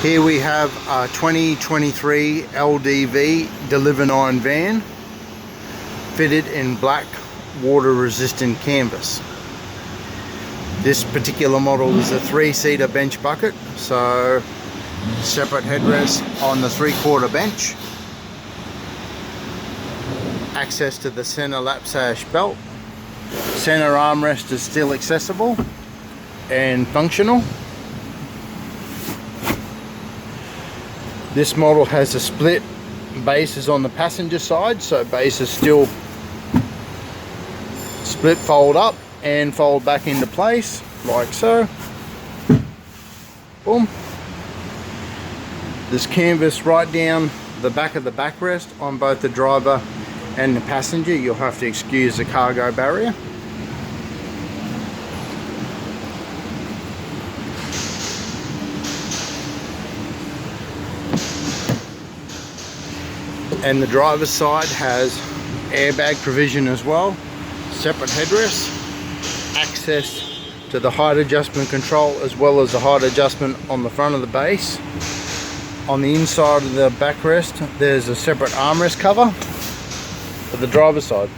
Here we have a 2023 LDV Deliver 9 van fitted in black water resistant canvas. This particular model is a 3-seater bench bucket, so separate headrest on the 3/4 bench, access to the center lap sash belt, center armrest is still accessible and functional. This model has a split bases on the passenger side, so base is still split, fold up and fold back into place like so. Boom. There's canvas right down the back of the backrest on both the driver and the passenger. You'll have to excuse the cargo barrier. And the driver's side has airbag provision as well, separate headrests, access to the height adjustment control as well as the height adjustment on the front of the base. On the inside of the backrest there's a separate armrest cover for the driver's side.